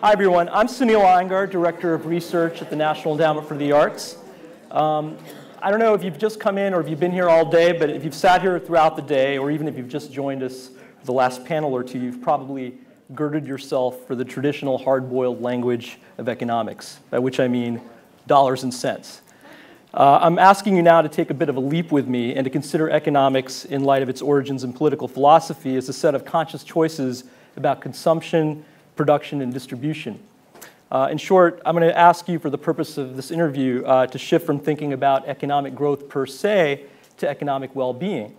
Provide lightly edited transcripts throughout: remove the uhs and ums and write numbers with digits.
Hi, everyone. I'm Sunil Iyengar, Director of Research at the National Endowment for the Arts. I don't know if you've just come in or if you've been here all day, but if you've sat here throughout the day, or even if you've just joined us for the last panel or two, you've probably girded yourself for the traditional hard-boiled language of economics, by which I mean dollars and cents. I'm asking you now to take a bit of a leap with me and to consider economics in light of its origins in political philosophy as a set of conscious choices about consumption, production, and distribution. In short, I'm going to ask you for the purpose of this interview to shift from thinking about economic growth per se to economic well-being.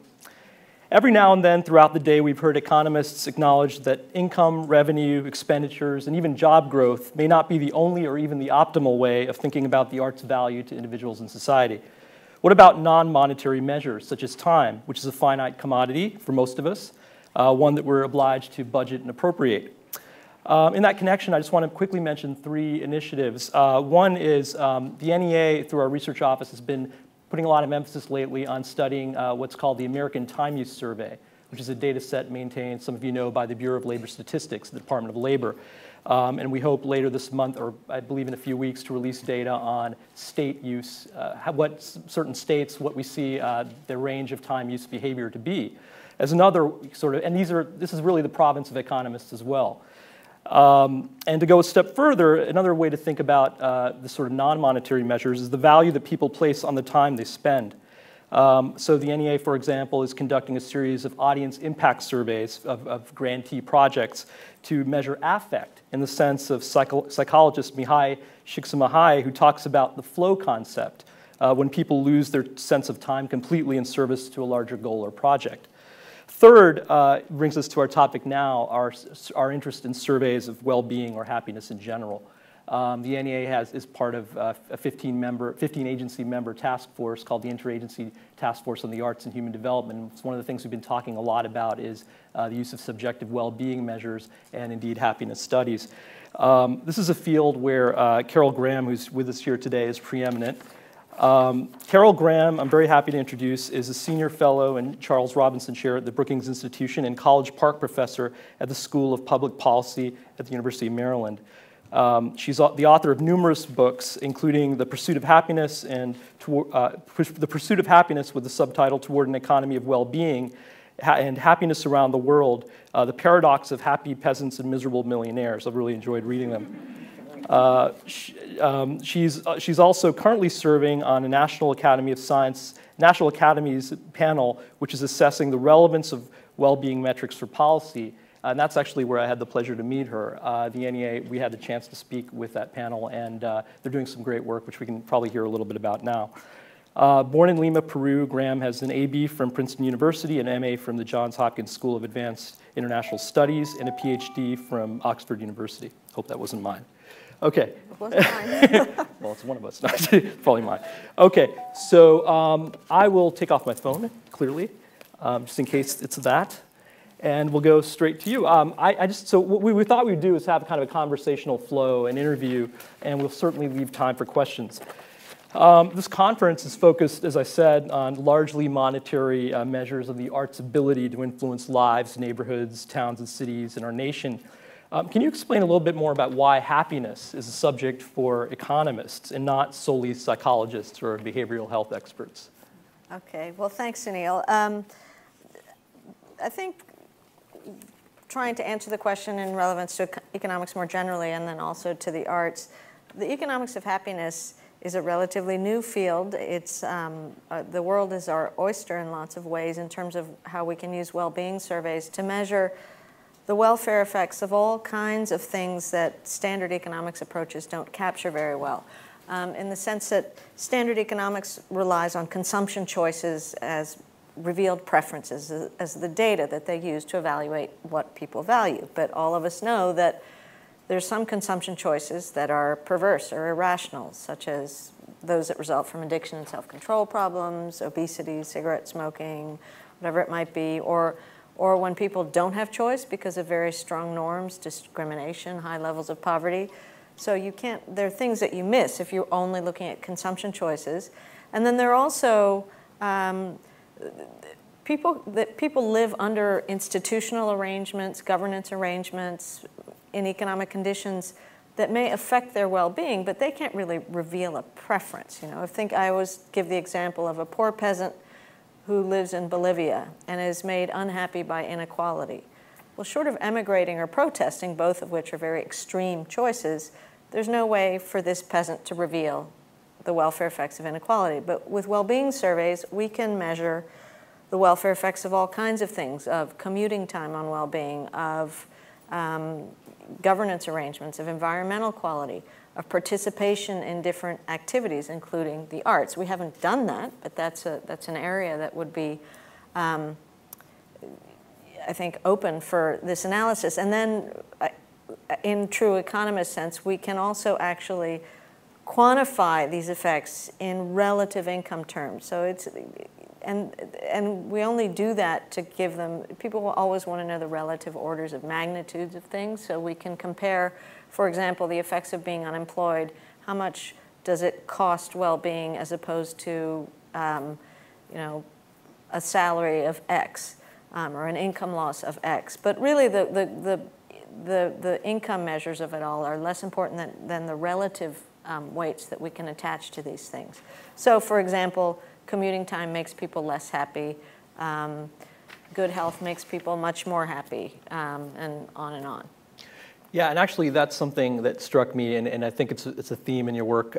Every now and then throughout the day, we've heard economists acknowledge that income, revenue, expenditures, and even job growth may not be the only or even the optimal way of thinking about the art's value to individuals and society. What about non-monetary measures, such as time, which is a finite commodity for most of us, one that we're obliged to budget and appropriate? In that connection, I just want to quickly mention three initiatives. One is the NEA, through our research office, has been putting a lot of emphasis lately on studying what's called the American Time Use Survey, which is a data set maintained, some of you know, by the Bureau of Labor Statistics, the Department of Labor. And we hope later this month, or I believe in a few weeks, to release data on state use, what certain states, what we see their range of time use behavior to be. As another sort of, and this is really the province of economists as well. And to go a step further, another way to think about the sort of non-monetary measures is the value that people place on the time they spend. So the NEA, for example, is conducting a series of audience impact surveys of grantee projects to measure affect in the sense of psychologist Mihai Csikszentmihalyi, who talks about the flow concept when people lose their sense of time completely in service to a larger goal or project. Third brings us to our topic now, our interest in surveys of well-being or happiness in general. The NEA is part of a 15-agency member task force called the Interagency Task Force on the Arts and Human Development. It's one of the things we've been talking a lot about is the use of subjective well-being measures and indeed happiness studies. This is a field where Carol Graham, who's with us here today, is preeminent. Carol Graham, I'm very happy to introduce, is a senior fellow and Charles Robinson Chair at the Brookings Institution and College Park professor at the School of Public Policy at the University of Maryland. She's the author of numerous books, including The Pursuit of Happiness and The Pursuit of Happiness with the subtitle Toward an Economy of Well-Being and Happiness Around the World, The Paradox of Happy Peasants and Miserable Millionaires. I've really enjoyed reading them. She's also currently serving on a National Academy's panel, which is assessing the relevance of well-being metrics for policy. And that's actually where I had the pleasure to meet her. The NEA, we had the chance to speak with that panel, and they're doing some great work, which we can probably hear a little bit about now. Born in Lima, Peru, Graham has an AB from Princeton University, an MA from the Johns Hopkins School of Advanced International Studies, and a PhD from Oxford University. Hope that wasn't mine. Okay. It wasn't mine. Well, it's one of us, not probably mine. Okay, so I will take off my phone, clearly, just in case it's that, and we'll go straight to you. So what we thought we'd do is have kind of a conversational flow, an interview, and we'll certainly leave time for questions. This conference is focused, as I said, on largely monetary measures of the art's ability to influence lives, neighborhoods, towns, and cities in our nation. Can you explain a little bit more about why happiness is a subject for economists and not solely psychologists or behavioral health experts? Okay, well, thanks, Sunil. I think trying to answer the question in relevance to economics more generally and then also to the arts, the economics of happiness is a relatively new field. It's, the world is our oyster in lots of ways in terms of how we can use well-being surveys to measure the welfare effects of all kinds of things that standard economics approaches don't capture very well. In the sense that standard economics relies on consumption choices as revealed preferences, as the data that they use to evaluate what people value. But all of us know that there's some consumption choices that are perverse or irrational, such as those that result from addiction and self-control problems, obesity, cigarette smoking, whatever it might be, or when people don't have choice because of very strong norms, discrimination, high levels of poverty. So you can't, there are things that you miss if you're only looking at consumption choices. And then there are also people live under institutional arrangements, governance arrangements, in economic conditions that may affect their well-being, but they can't really reveal a preference. I always give the example of a poor peasant who lives in Bolivia and is made unhappy by inequality. Well, short of emigrating or protesting, both of which are very extreme choices, there's no way for this peasant to reveal the welfare effects of inequality. But with well-being surveys, we can measure the welfare effects of all kinds of things, of commuting time on well-being, of governance arrangements, of environmental quality, of participation in different activities, including the arts. We haven't done that, but that's an area that would be, I think, open for this analysis. And then, in true economist sense, we can also actually quantify these effects in relative income terms. So and we only do that to give them, people will always want to know the relative orders of magnitudes of things, so we can compare, for example, the effects of being unemployed. How much does it cost well-being as opposed to, a salary of X or an income loss of X? But really, the income measures of it all are less important than the relative weights that we can attach to these things. So, for example, commuting time makes people less happy. Good health makes people much more happy, and on and on. Yeah, and actually that's something that struck me, and I think it's a theme in your work,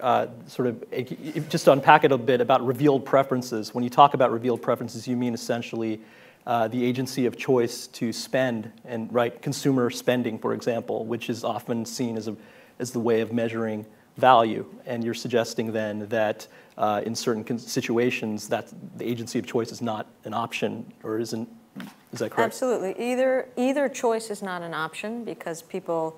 just to unpack it a bit about revealed preferences. When you talk about revealed preferences, you mean essentially the agency of choice to spend, and consumer spending, for example, which is often seen as the way of measuring value. And you're suggesting then that in certain situations that the agency of choice is not an option, or isn't. Is that correct? Absolutely. Either choice is not an option because people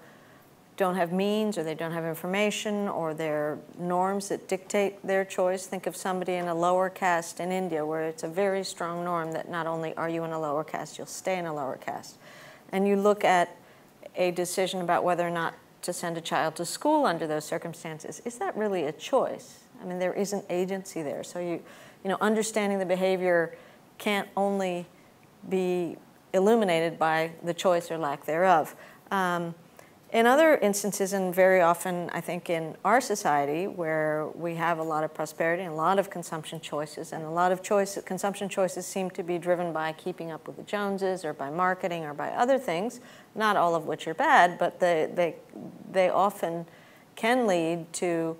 don't have means, or they don't have information, or there are norms that dictate their choice. Think of somebody in a lower caste in India, where it's a very strong norm that not only are you in a lower caste, you'll stay in a lower caste. And you look at a decision about whether or not to send a child to school under those circumstances. Is that really a choice? I mean, there isn't agency there. So understanding the behavior can't only be illuminated by the choice or lack thereof. In other instances, and very often, I think, in our society, where we have a lot of prosperity and a lot of consumption choices, and a lot of consumption choices seem to be driven by keeping up with the Joneses, or by marketing, or by other things, not all of which are bad, but they often can lead to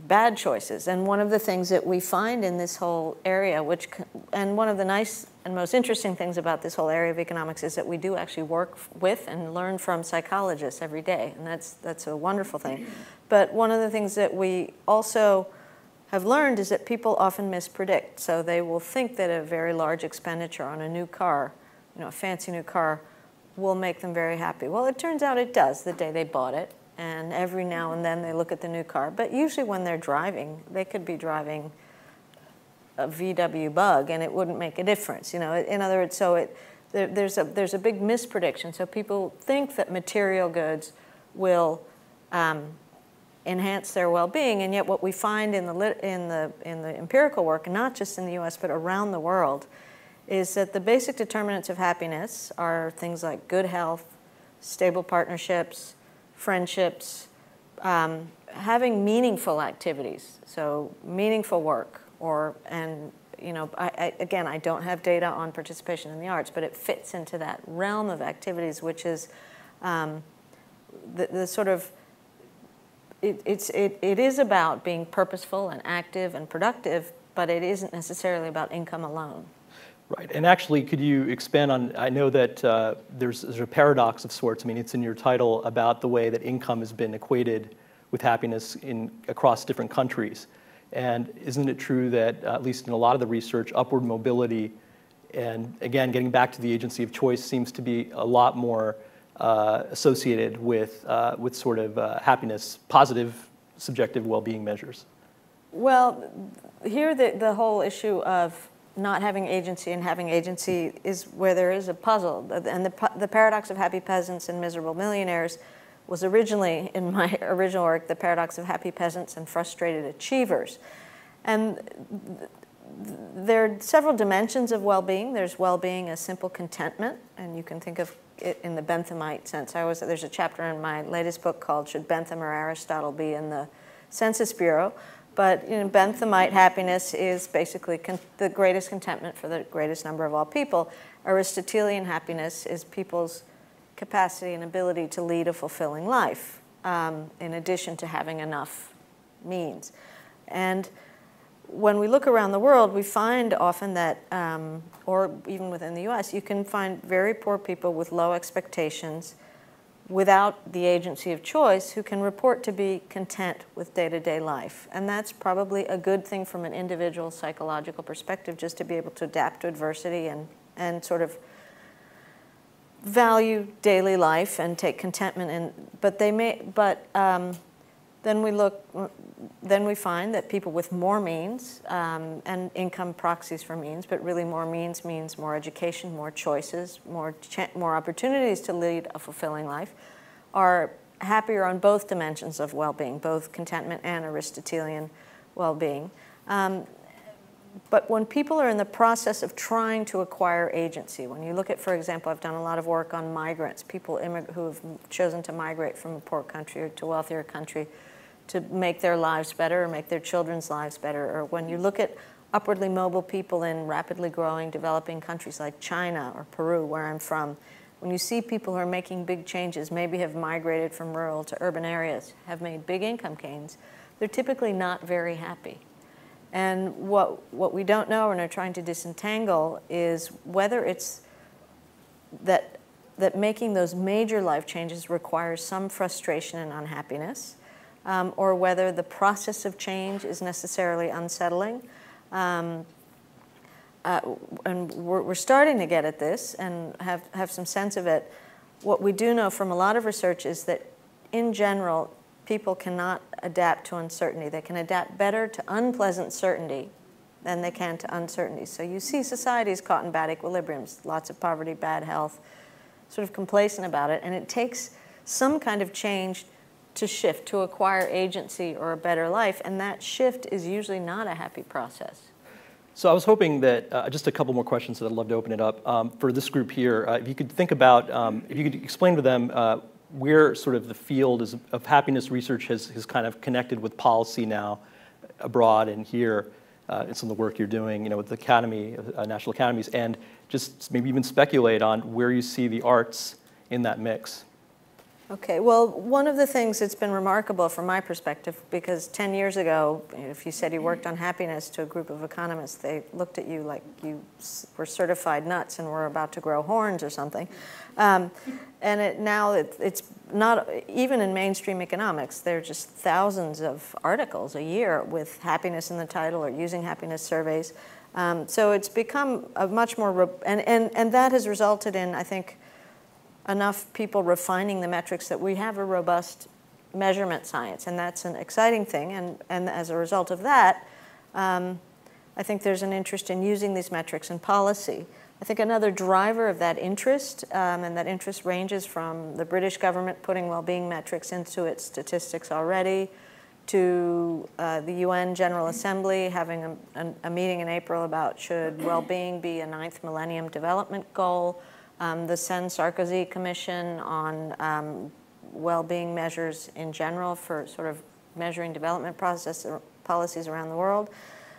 bad choices. And one of the things that we find in this whole area, and one of the nice and most interesting things about this whole area of economics, is that we do actually work with and learn from psychologists every day, and that's a wonderful thing. But one of the things that we also have learned is that people often mispredict. So they will think that a very large expenditure on a new car, a fancy new car, will make them very happy. Well, it turns out it does the day they bought it. And every now and then they look at the new car. But usually when they're driving, they could be driving a VW Bug and it wouldn't make a difference. In other words, there's a big misprediction. So people think that material goods will enhance their well-being, and yet what we find in the empirical work, not just in the U.S. but around the world, is that the basic determinants of happiness are things like good health, stable partnerships, friendships, having meaningful activities, so meaningful work, I don't have data on participation in the arts, but it fits into that realm of activities, which is the sort of, it is about being purposeful and active and productive, but it isn't necessarily about income alone. Right, and actually, could you expand on, I know that there's a paradox of sorts. I mean, it's in your title about the way that income has been equated with happiness across different countries. And isn't it true that, at least in a lot of the research, upward mobility, and again, getting back to the agency of choice, seems to be a lot more associated with sort of happiness, positive, subjective well-being measures? Well, here the whole issue of not having agency and having agency is where there is a puzzle. And the paradox of happy peasants and miserable millionaires was originally, in my original work, the paradox of happy peasants and frustrated achievers. And there are several dimensions of well-being. There's well-being as simple contentment, and you can think of it in the Benthamite sense. There's a chapter in my latest book called "Should Bentham or Aristotle Be in the Census Bureau?" But Benthamite happiness is basically the greatest contentment for the greatest number of all people. Aristotelian happiness is people's capacity and ability to lead a fulfilling life, in addition to having enough means. And when we look around the world, we find often that, or even within the US, you can find very poor people with low expectations without the agency of choice who can report to be content with day-to-day life. And that's probably a good thing from an individual psychological perspective, just to be able to adapt to adversity and sort of value daily life and take contentment in. Then we find that people with more means, and income proxies for means, but really more means means more education, more choices, more opportunities to lead a fulfilling life, are happier on both dimensions of well-being, both contentment and Aristotelian well-being. But when people are in the process of trying to acquire agency, when you look at, for example, I've done a lot of work on migrants, people who have chosen to migrate from a poor country or to a wealthier country to make their lives better or make their children's lives better. Or when you look at upwardly mobile people in rapidly growing, developing countries like China or Peru, where I'm from, when you see people who are making big changes, maybe have migrated from rural to urban areas, have made big income gains, they're typically not very happy. And what we don't know and are trying to disentangle is whether it's that making those major life changes requires some frustration and unhappiness, or whether the process of change is necessarily unsettling. And we're starting to get at this and have some sense of it. What we do know from a lot of research is that, in general, people cannot adapt to uncertainty. They can adapt better to unpleasant certainty than they can to uncertainty. So you see societies caught in bad equilibriums, lots of poverty, bad health, sort of complacent about it, and it takes some kind of change to shift, to acquire agency or a better life, and that shift is usually not a happy process. So I was hoping that, just a couple more questions that I'd love to open it up. For this group here, if you could think about, if you could explain to them where sort of the field of happiness research has kind of connected with policy now abroad and here, and some of the work you're doing, with the Academy, National Academies, and just maybe even speculate on where you see the arts in that mix. Okay, well, one of the things that's been remarkable from my perspective, because 10 years ago, if you said you worked on happiness to a group of economists, they looked at you like you were certified nuts and were about to grow horns or something. And now it's not, even in mainstream economics, there are just thousands of articles a year with happiness in the title or using happiness surveys. So it's become a much more, and that has resulted in, I think, enough people refining the metrics that we have a robust measurement science, and that's an exciting thing. And as a result of that, I think there's an interest in using these metrics in policy. I think another driver of that interest, and that interest ranges from the British government putting well-being metrics into its statistics already, to the UN General Assembly having a meeting in April about should well-being be a 9th Millennium Development Goal, the Sen-Sarkozy Commission on well-being measures in general for sort of measuring development policies around the world.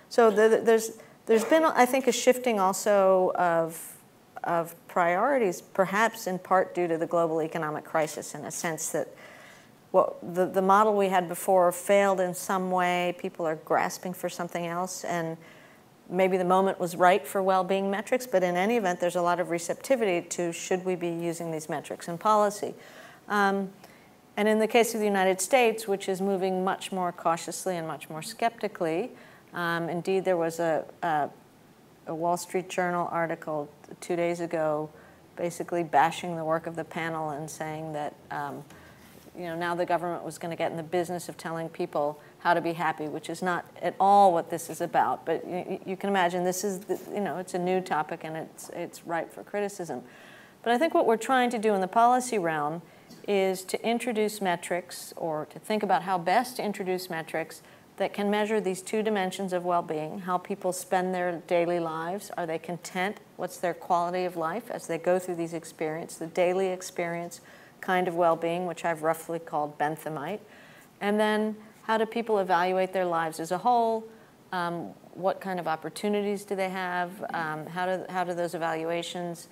So there's been, I think, a shifting also of priorities, perhaps in part due to the global economic crisis, in a sense that the model we had before failed in some way. People are grasping for something else, and maybe the moment was right for well-being metrics, but in any event, there's a lot of receptivity to should we be using these metrics in policy. And in the case of the United States, which is moving much more cautiously and much more skeptically, indeed there was a Wall Street Journal article 2 days ago basically bashing the work of the panel and saying that now the government was going to get in the business of telling people how to be happy, which is not at all what this is about. But you can imagine this is, it's a new topic and it's ripe for criticism. But I think what we're trying to do in the policy realm is to introduce metrics, or to think about how best to introduce metrics that can measure these two dimensions of well-being, how people spend their daily lives. Are they content? What's their quality of life as they go through these experiences, the daily experience kind of well-being, which I've roughly called benthamite. And then how do people evaluate their lives as a whole? What kind of opportunities do they have? How do those evaluations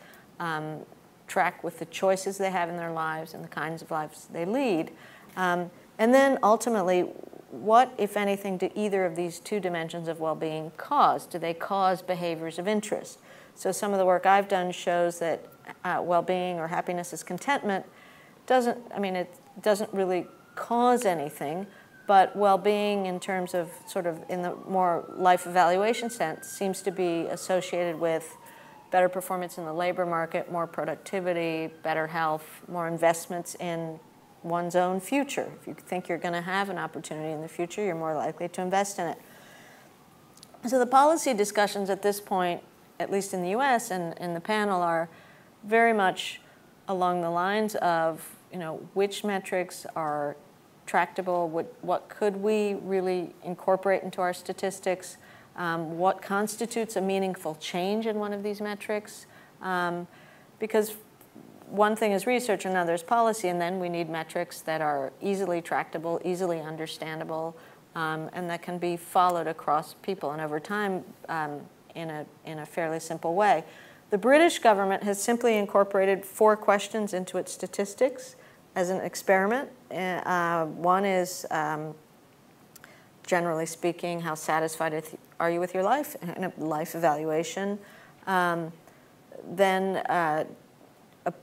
track with the choices they have in their lives and the kinds of lives they lead? And then ultimately, what, if anything, do either of these two dimensions of well-being cause? Do they cause behaviors of interest? So some of the work I've done shows that well-being or happiness as contentment it doesn't really cause anything, but well-being in terms of sort of in the more life evaluation sense seems to be associated with better performance in the labor market, more productivity, better health, more investments in one's own future. If you think you're going to have an opportunity in the future, you're more likely to invest in it. So the policy discussions at this point, at least in the US and in the panel, are very much along the lines of, which metrics are tractable, what could we really incorporate into our statistics, what constitutes a meaningful change in one of these metrics, because one thing is research, another is policy, and then we need metrics that are easily tractable, easily understandable, and that can be followed across people and over time in a fairly simple way. The British government has simply incorporated 4 questions into its statistics as an experiment. One is, generally speaking, how satisfied are you with your life, and a life evaluation. Then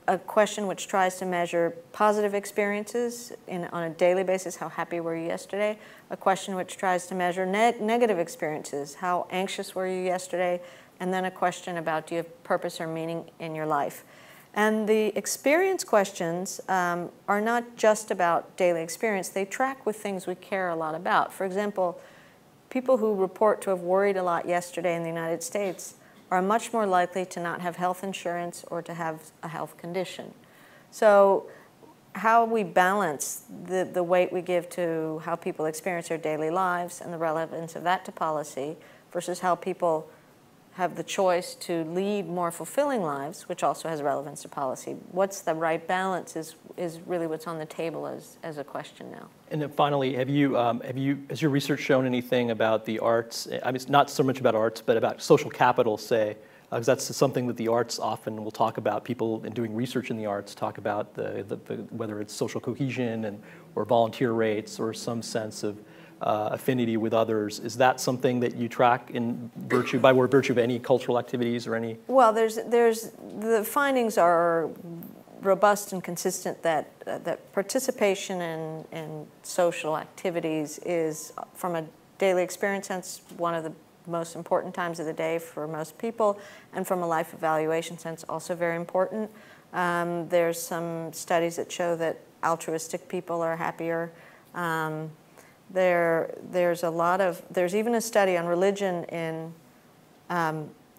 a question which tries to measure positive experiences on a daily basis. How happy were you yesterday? A question which tries to measure negative experiences. How anxious were you yesterday? And then a question about, do you have purpose or meaning in your life? And the experience questions are not just about daily experience. They track with things we care a lot about. For example, people who report to have worried a lot yesterday in the United States are much more likely to not have health insurance or to have a health condition. So how we balance the weight we give to how people experience their daily lives and the relevance of that to policy versus how people have the choice to lead more fulfilling lives, which also has relevance to policy. What's the right balance is really what's on the table as a question now. And then finally, has your research shown anything about the arts? I mean, it's not so much about arts, but about social capital, say, because that's something that the arts often will talk about. People in doing research in the arts talk about whether it's social cohesion or volunteer rates or some sense of affinity with others. Is that something that you track by virtue of any cultural activities or any? Well, the findings are robust and consistent that participation in social activities is, from a daily experience sense, one of the most important times of the day for most people, and from a life evaluation sense, also very important. There's some studies that show that altruistic people are happier. There's even a study on religion in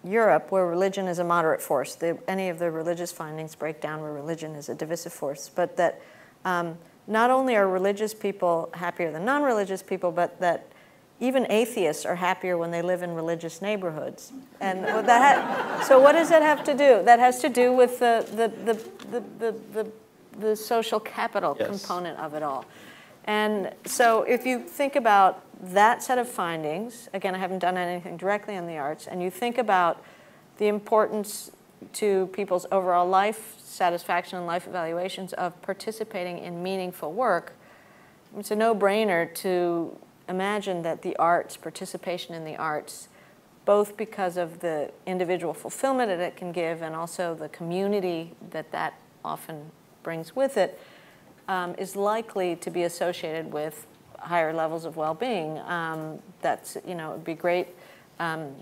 Europe where religion is a moderate force. Any of the religious findings break down where religion is a divisive force, but that not only are religious people happier than non-religious people, but that even atheists are happier when they live in religious neighborhoods. And so what does that have to do? That has to do with the social capital component of it all. And so if you think about that set of findings, again, I haven't done anything directly on the arts, and you think about the importance to people's overall life satisfaction and life evaluations of participating in meaningful work, it's a no-brainer to imagine that the arts, participation in the arts, both because of the individual fulfillment that it can give and also the community that often brings with it, is likely to be associated with higher levels of well-being. It'd be great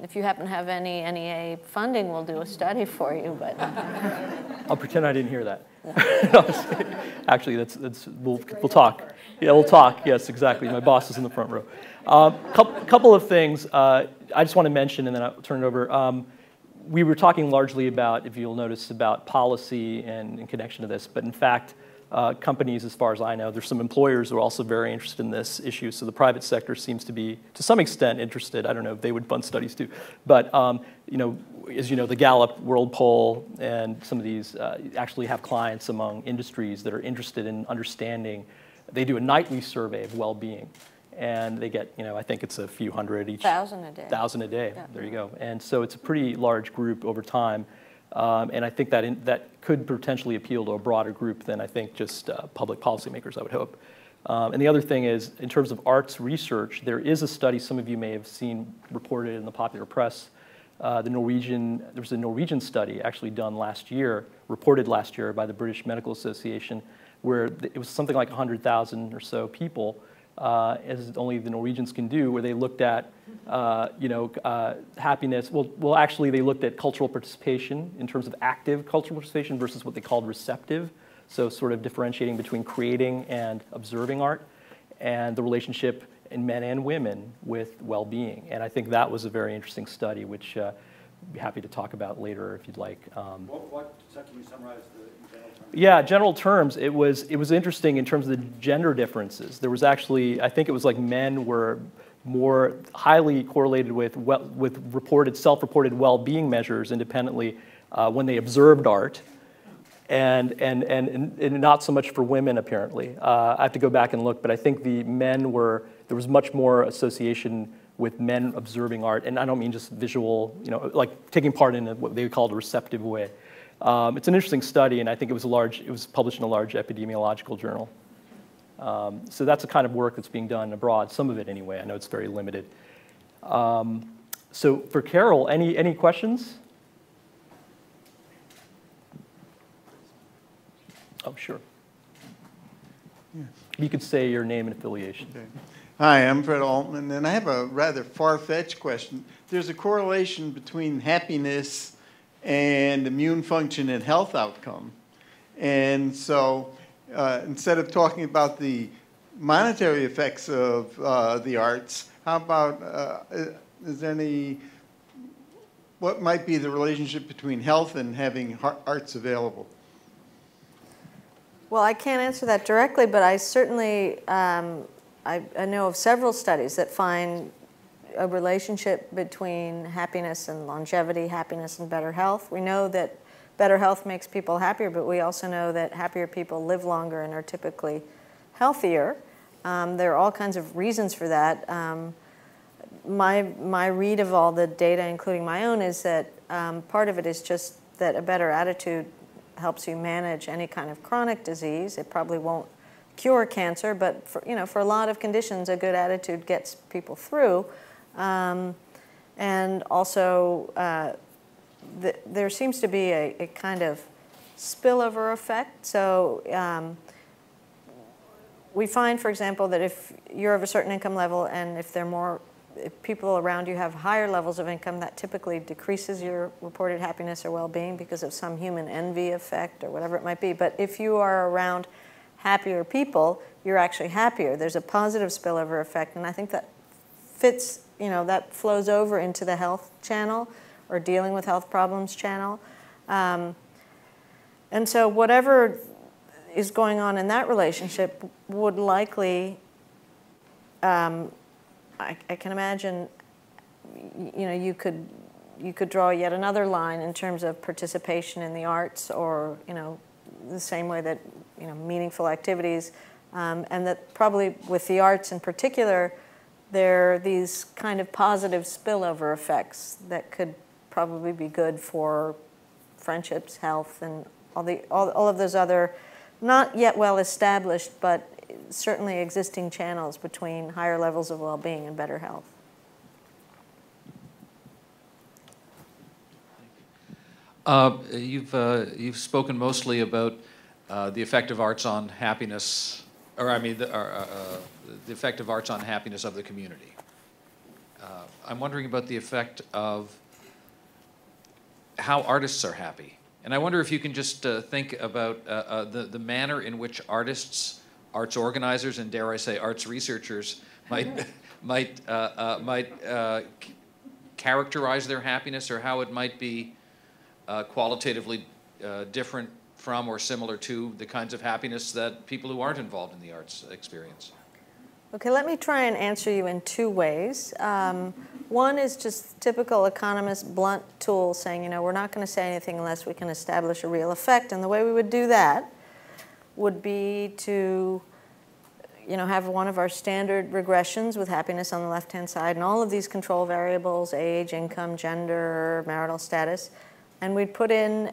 if you happen to have any NEA funding, we'll do a study for you. But I'll pretend I didn't hear that. Actually, we'll talk. Yeah, we'll talk. Yes, exactly. My boss is in the front row. Couple of things I just want to mention, and then I'll turn it over. We were talking largely about, if you'll notice, about policy and in connection to this, but in fact, companies, as far as I know. There's some employers who are also very interested in this issue, so the private sector seems to be, to some extent, interested. I don't know if they would fund studies too. But you know, as you know, the Gallup World Poll and some of these actually have clients among industries that are interested in understanding. They do a nightly survey of well-being. And they get, you know, I think it's a few hundred each. 1,000 a day. 1,000 a day, Yeah. There you go. And so it's a pretty large group over time. And I think that that could potentially appeal to a broader group than I think just public policymakers, I would hope. And the other thing is, in terms of arts research, there is a study some of you may have seen reported in the popular press. There was a Norwegian study actually done last year, reported last year by the British Medical Association, where it was something like 100,000 or so people, as only the Norwegians can do, where they looked at happiness. Well, actually, they looked at cultural participation in terms of active cultural participation versus what they called receptive. So sort of differentiating between creating and observing art, and the relationship in men and women with well-being. And I think that was a very interesting study, which I'd be happy to talk about later if you'd like. Can you summarize in general terms? Yeah, general terms, it was interesting in terms of the gender differences. There was actually, I think it was like men were more highly correlated with self-reported well-being measures independently when they observed art, and not so much for women apparently. I have to go back and look, but I think there was much more association with men observing art, and I don't mean just visual, like taking part in what they called a receptive way. It's an interesting study, and I think it was published in a large epidemiological journal. So that's the kind of work that's being done abroad, some of it anyway. I know it's very limited. So for Carol, any questions? Oh, sure. Yeah. You could say your name and affiliation. Okay. Hi, I'm Fred Altman, and I have a rather far-fetched question. There's a correlation between happiness and immune function and health outcome. And so instead of talking about the monetary effects of the arts, how about, what might be the relationship between health and having arts available? Well, I can't answer that directly, but I certainly, I know of several studies that find a relationship between happiness and longevity, happiness and better health. We know that better health makes people happier, but we also know that happier people live longer and are typically healthier. There are all kinds of reasons for that. My read of all the data, including my own, is that part of it is just that a better attitude helps you manage any kind of chronic disease. It probably won't cure cancer, but for a lot of conditions, a good attitude gets people through. And also, there seems to be a kind of spillover effect. So we find, for example, that if you're of a certain income level and if people around you have higher levels of income, that typically decreases your reported happiness or well-being because of some human envy effect or whatever it might be. But if you are around happier people, you're actually happier. There's a positive spillover effect, and I think that fits, that flows over into the health channel or dealing with health problems channel. And so whatever is going on in that relationship would likely, I can imagine, you could draw yet another line in terms of participation in the arts, or the same way that meaningful activities, and that probably with the arts in particular, there are these kind of positive spillover effects that could probably be good for friendships, health, and all of those other, not yet well established, but certainly existing channels between higher levels of well-being and better health. You've spoken mostly about the effect of arts on happiness, or I mean the effect of arts on happiness of the community. I'm wondering about the effect of how artists are happy, and I wonder if you can just think about the manner in which artists, arts organizers, and dare I say, arts researchers might characterize their happiness, or how it might be qualitatively different from or similar to the kinds of happiness that people who aren't involved in the arts experience? Okay, let me try and answer you in two ways. One is just typical economist blunt tool saying, we're not going to say anything unless we can establish a real effect. And the way we would do that would be to have one of our standard regressions with happiness on the left-hand side and all of these control variables, age, income, gender, marital status, and we'd put in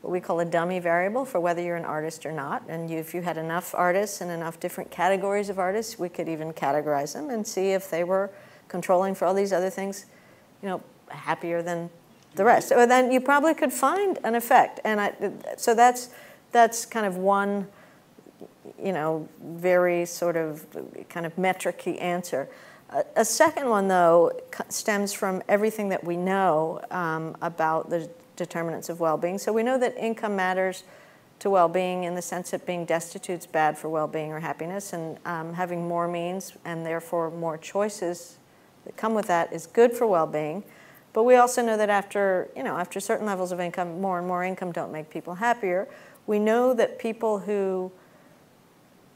what we call a dummy variable for whether you're an artist or not. And if you had enough artists and enough different categories of artists, we could even categorize them and see if they were controlling for all these other things, happier than the rest. So then you probably could find an effect. And so that's kind of one, very sort of kind of metric-y answer. A second one, though, stems from everything that we know about the determinants of well-being. So we know that income matters to well-being in the sense that being destitute is bad for well-being or happiness, and having more means and therefore more choices that come with that is good for well-being. But we also know that after certain levels of income, more and more income don't make people happier. We know that people who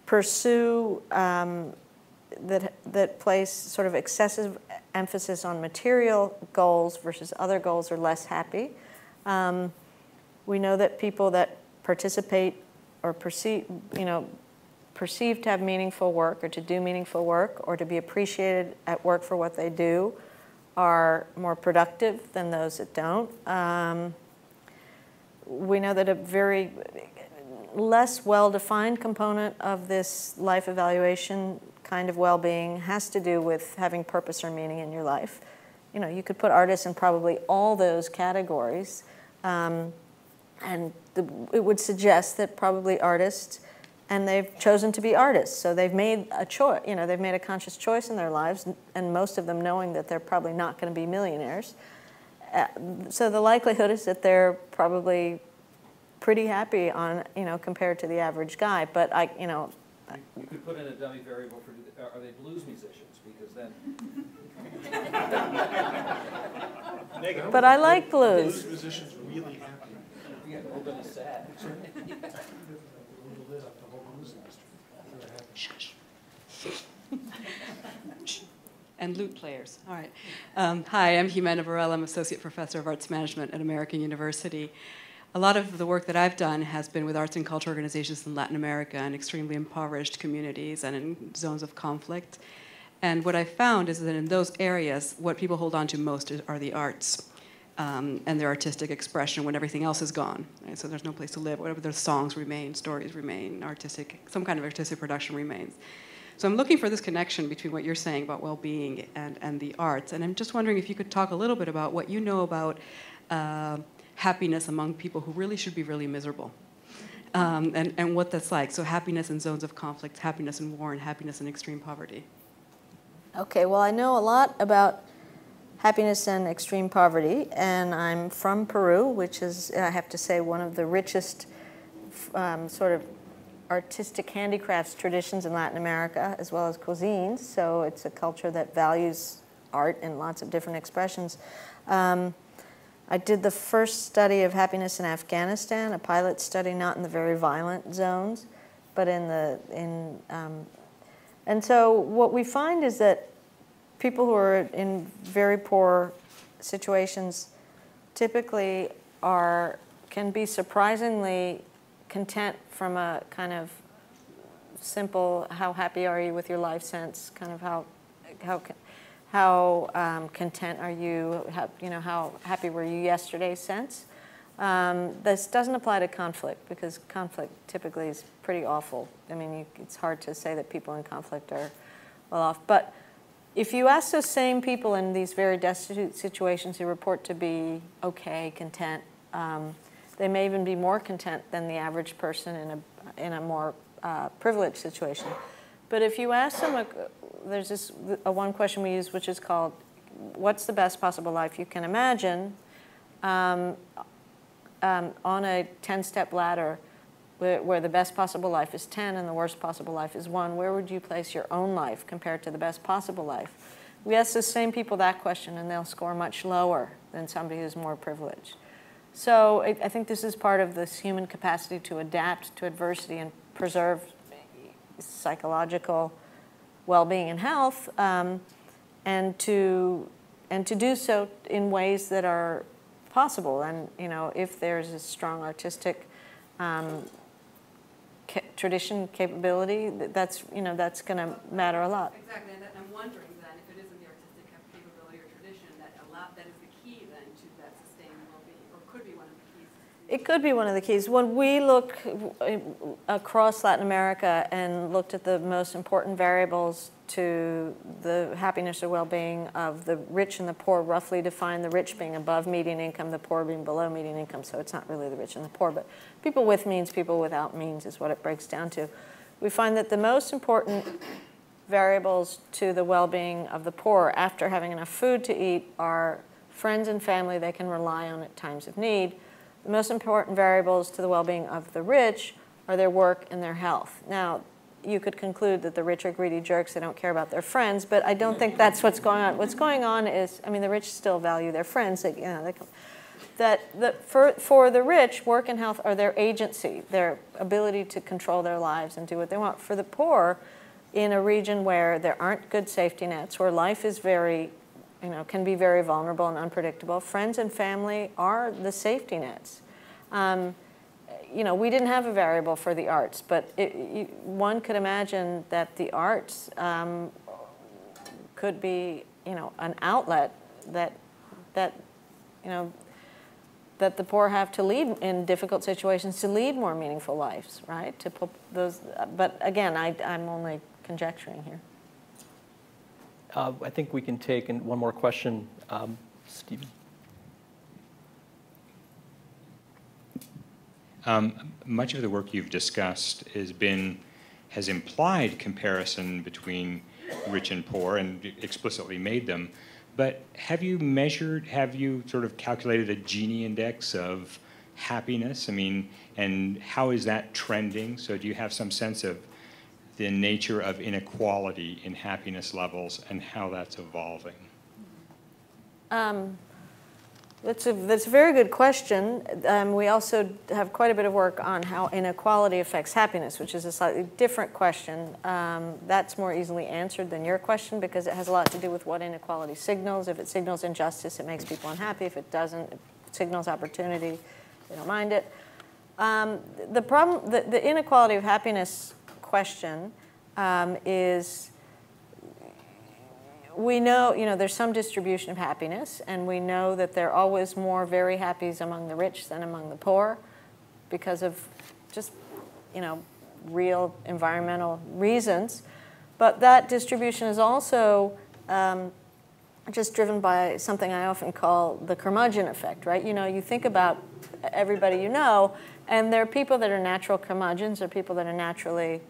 pursue that place sort of excessive emphasis on material goals versus other goals are less happy. We know that people that participate or perceive to have meaningful work or to do meaningful work or to be appreciated at work for what they do are more productive than those that don't. We know that a very less well-defined component of this life evaluation kind of well-being has to do with having purpose or meaning in your life. You could put artists in probably all those categories, and it would suggest that probably artists, and they've chosen to be artists, so they've made a choice. They've made a conscious choice in their lives, and most of them knowing that they're probably not going to be millionaires. So the likelihood is that they're probably pretty happy compared to the average guy. But You could put in a dummy variable for, are they blues musicians? Because then... But I like blues. Blues musicians really happy. Yeah, a little bit of sad. And lute players. All right. Hi, I'm Xena Varela. I'm Associate Professor of Arts Management at American University. A lot of the work that I've done has been with arts and culture organizations in Latin America and extremely impoverished communities and in zones of conflict. And what I found is that in those areas, what people hold on to most are the arts and their artistic expression when everything else is gone. Right? So there's no place to live. Whatever, their songs remain, stories remain, some kind of artistic production remains. So I'm looking for this connection between what you're saying about well-being and the arts. And I'm just wondering if you could talk a little bit about what you know about happiness among people who really should be really miserable, and what that's like. So happiness in zones of conflict, happiness in war, and happiness in extreme poverty. Okay, well, I know a lot about happiness and extreme poverty, and I'm from Peru, which is, I have to say, one of the richest sort of artistic handicrafts traditions in Latin America, as well as cuisines. So it's a culture that values art in lots of different expressions. I did the first study of happiness in Afghanistan, a pilot study, not in the very violent zones, but and so what we find is that people who are in very poor situations typically can be surprisingly content from a kind of simple, how happy are you with your life sense, kind of how content are you, how happy were you yesterday sense. This doesn't apply to conflict, because conflict typically is pretty awful. I mean, it's hard to say that people in conflict are well off. But if you ask those same people in these very destitute situations who report to be okay, content, they may even be more content than the average person in a more privileged situation. But if you ask them, there's this one question we use, which is called, what's the best possible life you can imagine? On a 10-step ladder, where the best possible life is 10 and the worst possible life is 1, where would you place your own life compared to the best possible life? We ask the same people that question, and they'll score much lower than somebody who's more privileged. So I think this is part of this human capacity to adapt to adversity and preserve psychological well-being and health, and to do so in ways that are possible. And if there's a strong artistic tradition capability, that's going to matter a lot. Exactly, and I'm wondering then if it isn't the artistic capability or tradition that is the key then to that sustained well-being, or could be one of the keys. It could be one of the keys. When we look across Latin America and looked at the most important variables to the happiness or well-being of the rich and the poor, roughly define the rich being above median income, the poor being below median income, so it's not really the rich and the poor, but people with means, people without means is what it breaks down to. We find that the most important variables to the well-being of the poor after having enough food to eat are friends and family they can rely on at times of need. The most important variables to the well-being of the rich are their work and their health. Now, you could conclude that the rich are greedy jerks, they don't care about their friends, but I don't think that's what's going on. What's going on is, the rich still value their friends. For the rich, work and health are their agency, their ability to control their lives and do what they want. For the poor, in a region where there aren't good safety nets, where life is very, can be very vulnerable and unpredictable, friends and family are the safety nets. We didn't have a variable for the arts, but one could imagine that the arts could be, an outlet that the poor have to lead in difficult situations, to lead more meaningful lives, right? To put those, but again, I'm only conjecturing here. I think we can take one more question, Stephen. Much of the work you've discussed has implied comparison between rich and poor and explicitly made them. But have you sort of calculated a Gini index of happiness? And how is that trending? So do you have some sense of the nature of inequality in happiness levels and how that's evolving? That's a very good question. We also have quite a bit of work on how inequality affects happiness, which is a slightly different question. That's more easily answered than your question because it has a lot to do with what inequality signals. If it signals injustice, it makes people unhappy. If it doesn't, it signals opportunity. They don't mind it. The problem, the inequality of happiness question is, we know, there's some distribution of happiness, and we know that there are always more very happies among the rich than among the poor because of just, real environmental reasons. But that distribution is also just driven by something I often call the curmudgeon effect, right? You think about everybody you know, and there are people that are natural curmudgeons, or people that are naturally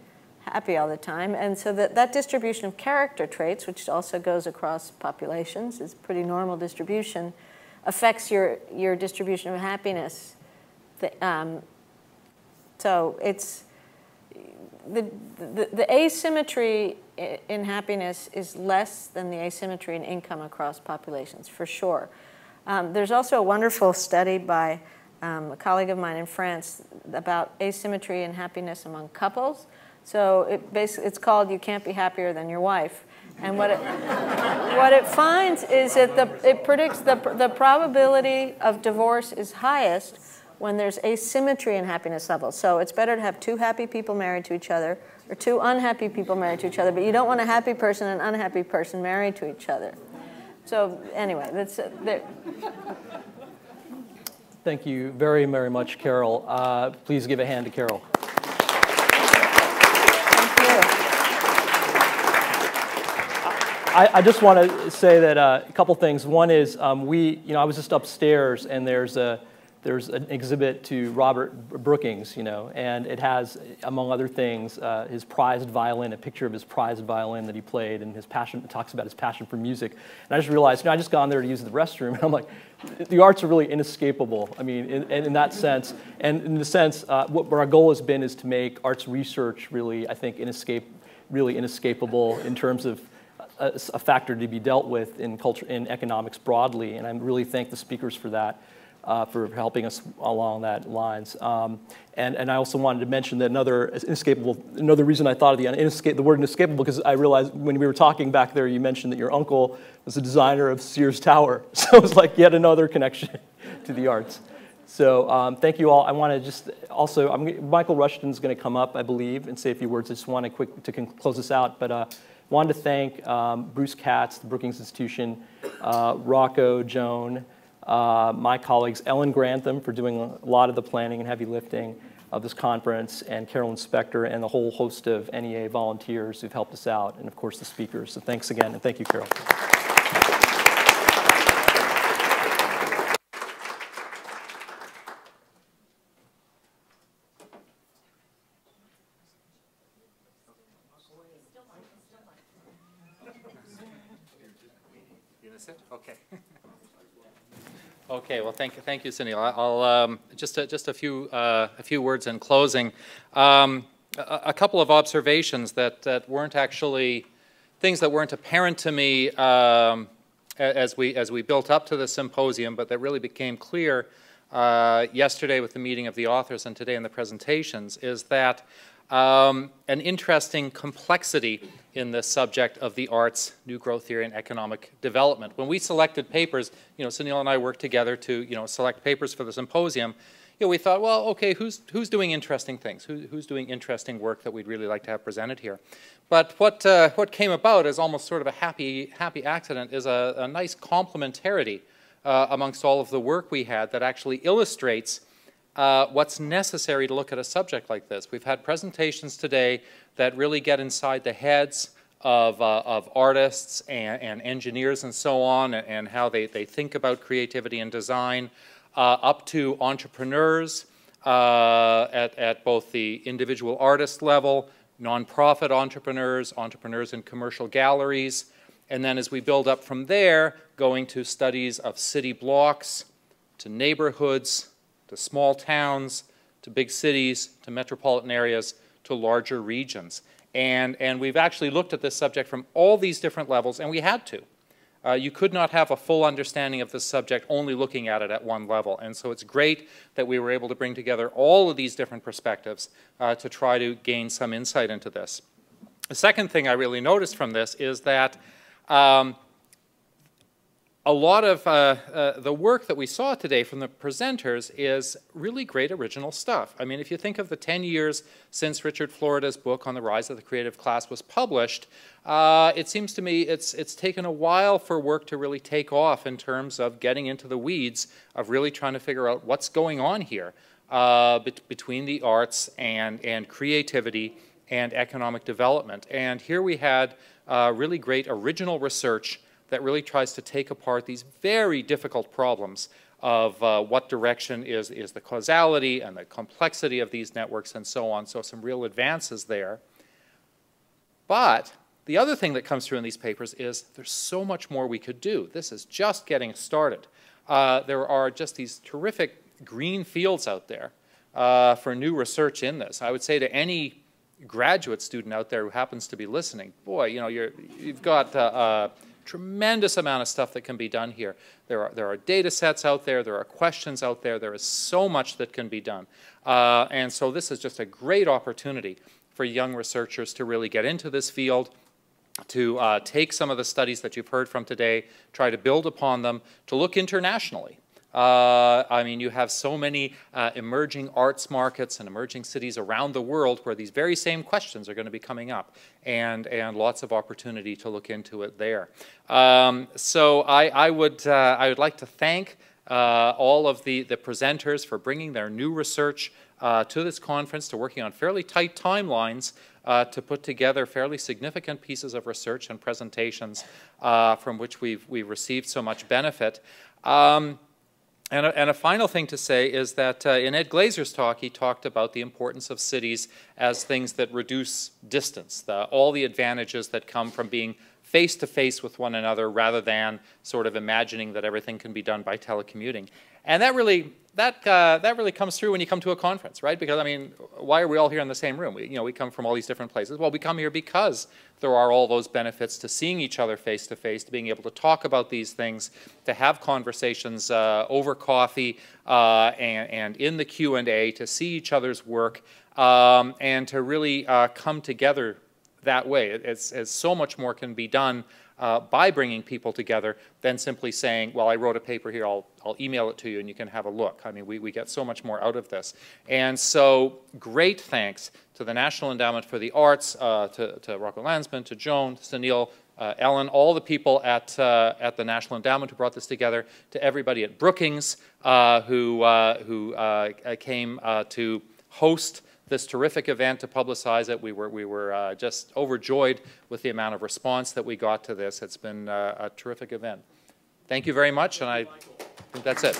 happy all the time. And so that distribution of character traits, which also goes across populations, is a pretty normal distribution, affects your distribution of happiness. So it's the asymmetry in happiness is less than the asymmetry in income across populations, for sure. There's also a wonderful study by a colleague of mine in France about asymmetry in happiness among couples. So it's called "You Can't Be Happier Than Your Wife," and what it finds is that it predicts the probability of divorce is highest when there's asymmetry in happiness levels. So it's better to have two happy people married to each other, or two unhappy people married to each other, but you don't want a happy person and an unhappy person married to each other. So anyway, that's Thank you very, very much, Carol. Please give a hand to Carol. I just want to say that a couple things. One is I was just upstairs, and there's an exhibit to Robert Brookings, and it has, among other things, his prized violin, a picture of his prized violin that he played, and his passion. It talks about his passion for music. And I just realized, I just gone there to use the restroom, and I'm like, the arts are really inescapable. In that sense, and in the sense, what our goal has been is to make arts research really, I think, inescapable in terms of a factor to be dealt with in culture, in economics broadly, and I really thank the speakers for that. for helping us along that lines. And I also wanted to mention that another reason I thought of the word inescapable, because I realized when we were talking back there, you mentioned that your uncle was the designer of Sears Tower. So it was like yet another connection to the arts. So thank you all. I want to just also, Michael Rushton's going to come up, I believe, and say a few words. I just want to close this out, but wanted to thank Bruce Katz, the Brookings Institution, Rocco, Joan, my colleagues, Ellen Grantham for doing a lot of the planning and heavy lifting of this conference, and Carolyn Spector, and the whole host of NEA volunteers who've helped us out, and of course the speakers. So thanks again, and thank you, Carol. Okay. Okay. Well, thank you, Sunil. I'll just a few words in closing. A couple of observations that weren't actually things that weren't apparent to me as we built up to the symposium, but that really became clear yesterday with the meeting of the authors and today in the presentations, is that an interesting complexity in the subject of the arts, new growth theory, and economic development. When we selected papers, Sunil and I worked together to, select papers for the symposium. We thought, well, okay, who's doing interesting things? Who's doing interesting work that we'd really like to have presented here? But what came about as almost sort of a happy accident is a nice complementarity amongst all of the work we had that actually illustrates what's necessary to look at a subject like this. We've had presentations today that really get inside the heads of artists and engineers and so on, and how they think about creativity and design, up to entrepreneurs at both the individual artist level, nonprofit entrepreneurs in commercial galleries, and then as we build up from there, going to studies of city blocks, to neighborhoods, to small towns, to big cities, to metropolitan areas, to larger regions. And we've actually looked at this subject from all these different levels, and we had to. You could not have a full understanding of this subject only looking at it at one level. And so it's great that we were able to bring together all of these different perspectives to try to gain some insight into this. The second thing I really noticed from this is that a lot of the work that we saw today from the presenters is really great original stuff. I mean, if you think of the 10 years since Richard Florida's book on the rise of the creative class was published, it seems to me it's taken a while for work to really take off in terms of getting into the weeds of really trying to figure out what's going on here between the arts and creativity and economic development. And here we had really great original research that really tries to take apart these very difficult problems of what direction is the causality and the complexity of these networks and so on. So some real advances there. But the other thing that comes through in these papers is there's so much more we could do. This is just getting started. There are just these terrific green fields out there for new research in this. I would say to any graduate student out there who happens to be listening, boy, you've got tremendous amount of stuff that can be done here. There are data sets out there, there are questions out there, there is so much that can be done. And so this is just a great opportunity for young researchers to really get into this field, to take some of the studies that you've heard from today, try to build upon them, to look internationally. I mean, you have so many emerging arts markets and emerging cities around the world where these very same questions are going to be coming up, and lots of opportunity to look into it there. So I would like to thank all of the presenters for bringing their new research to this conference, to working on fairly tight timelines to put together fairly significant pieces of research and presentations from which we've received so much benefit. And a final thing to say is that in Ed Glazer's talk, he talked about the importance of cities as things that reduce distance, all the advantages that come from being face-to-face with one another rather than sort of imagining that everything can be done by telecommuting. And that really comes through when you come to a conference, right? Because, I mean, why are we all here in the same room? We come from all these different places. Well, we come here because there are all those benefits to seeing each other face to face, to being able to talk about these things, to have conversations over coffee and in the Q&A, to see each other's work, and to really come together that way. It's so much more can be done by bringing people together than simply saying, well, I wrote a paper here, I'll email it to you and you can have a look. I mean, we get so much more out of this. And so great thanks to the National Endowment for the Arts, to Rocco Landsman, to Joan, to Sunil, Ellen, all the people at the National Endowment who brought this together, to everybody at Brookings who came to host this terrific event, to publicize it. We were just overjoyed with the amount of response that we got to this. It's been a terrific event. Thank you very much, and I think that's it.